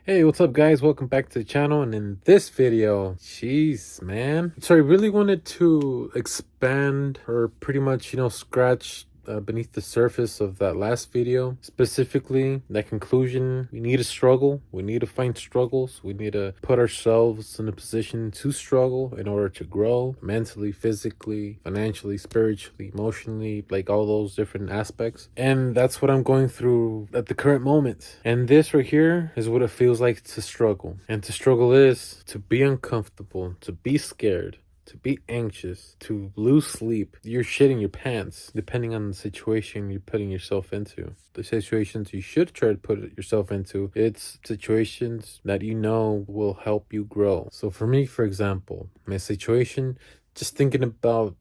Hey, what's up guys? Welcome back to the channel. And in this video, jeez, man. So I really wanted to expand or pretty much, scratch beneath the surface of that last video. Specifically, that conclusion, we need to struggle. We need to find struggles. We need to put ourselves in a position to struggle in order to grow mentally, physically, financially, spiritually, emotionally, like all those different aspects. And that's what I'm going through at the current moment. And this right here is what it feels like to struggle. And to struggle is to be uncomfortable, to be scared, to be anxious, to lose sleep. You're shitting your pants, depending on the situation you're putting yourself into. The situations you should try to put yourself into, it's situations that you know will help you grow. So for me, for example, my situation, just thinking about,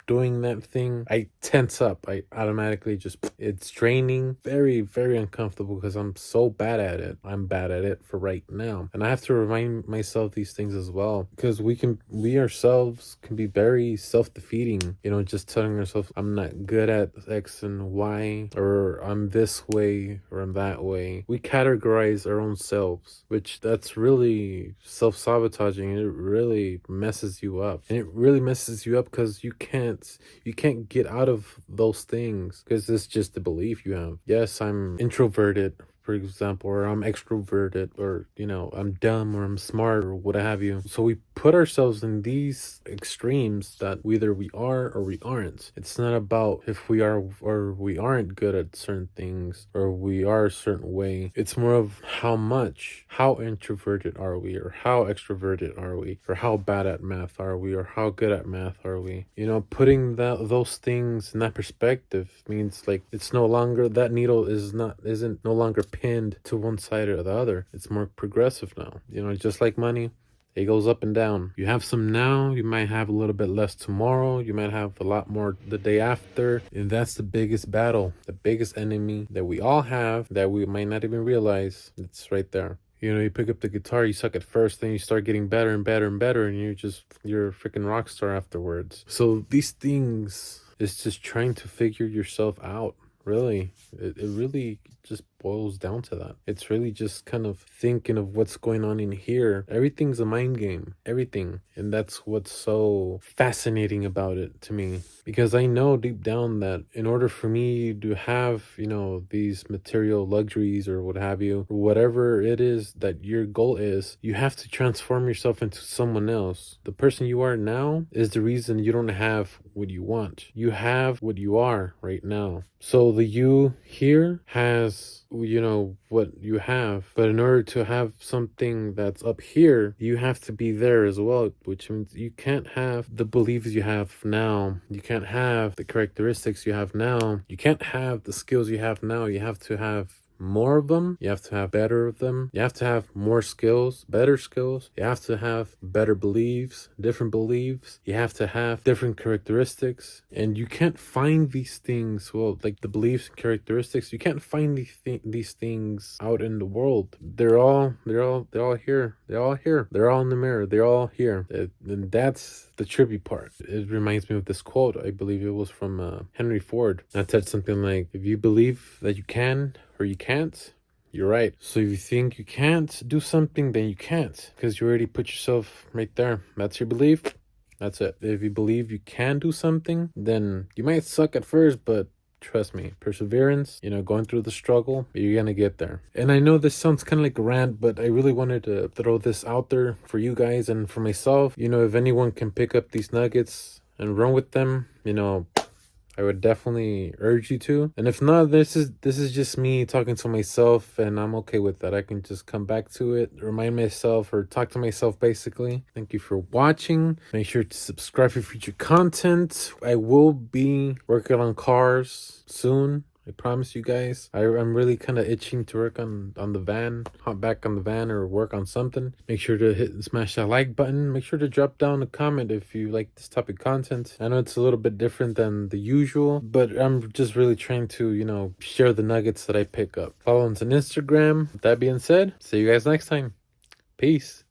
doing that thing, I tense up. I automatically it's draining, very, very uncomfortable because I'm so bad at it. I'm bad at it for right now. And I have to remind myself these things as well, because we ourselves can be very self-defeating, just telling ourselves, I'm not good at X and Y, or I'm this way, or I'm that way. We categorize our own selves, which that's really self-sabotaging, and it really messes you up. And it really messes you up because you can't get out of those things because it's just the belief you have. Yes, I'm introverted, for example, or I'm extroverted, or I'm dumb, or I'm smart, or what have you. So we put ourselves in these extremes that either we are or we aren't. It's not about if we are or we aren't good at certain things, or we are a certain way. It's more of how introverted are we, or how extroverted are we, or how bad at math are we, or how good at math are we. Putting those things in that perspective means, like, it's no longer, that needle isn't no longer pinned to one side or the other. It's more progressive now. Just like money, it goes up and down. You have some now, you might have a little bit less tomorrow, you might have a lot more the day after. And that's the biggest battle, the biggest enemy that we all have that we might not even realize. It's right there. You pick up the guitar, you suck at first, then you start getting better and better and better, and you're a freaking rock star afterwards. So these things is just trying to figure yourself out. Really, it really just boils down to that. It's really just kind of thinking of what's going on in here. Everything's a mind game, everything. And that's what's so fascinating about it to me, because I know deep down that in order for me to have, these material luxuries or what have you, or whatever it is that your goal is, you have to transform yourself into someone else. The person you are now is the reason you don't have what you want. You have what you are right now. So the you here has what you have, but in order to have something that's up here, you have to be there as well, which means you can't have the beliefs you have now, you can't have the characteristics you have now, you can't have the skills you have now. You have to have more of them, you have to have better of them, you have to have more skills, better skills, you have to have better beliefs, different beliefs, you have to have different characteristics. And you can't find these things, well, like the beliefs and characteristics, you can't find these things out in the world. They're all here, they're all in the mirror, they're all here. And that's the trippy part. It reminds me of this quote, I believe it was from Henry Ford, that said something like, if you believe that you can or you can't, you're right. So if you think you can't do something, then you can't, because you already put yourself right there. That's your belief. That's it. If you believe you can do something, then you might suck at first, but trust me, perseverance, going through the struggle, you're gonna get there. And I know this sounds kind of like a rant, but I really wanted to throw this out there for you guys and for myself. If anyone can pick up these nuggets and run with them, I would definitely urge you to. And if not, this is just me talking to myself, and I'm okay with that. I can just come back to it, remind myself, or talk to myself, basically. Thank you for watching. Make sure to subscribe for future content. I will be working on cars soon. I promise you guys. I'm really kind of itching to work on the van, hop back on the van, or work on something. Make sure to hit and smash that like button. Make sure to drop down a comment if you like this type of content. I know it's a little bit different than the usual, but I'm just really trying to, share the nuggets that I pick up. Follow us on Instagram. With that being said, see you guys next time. Peace.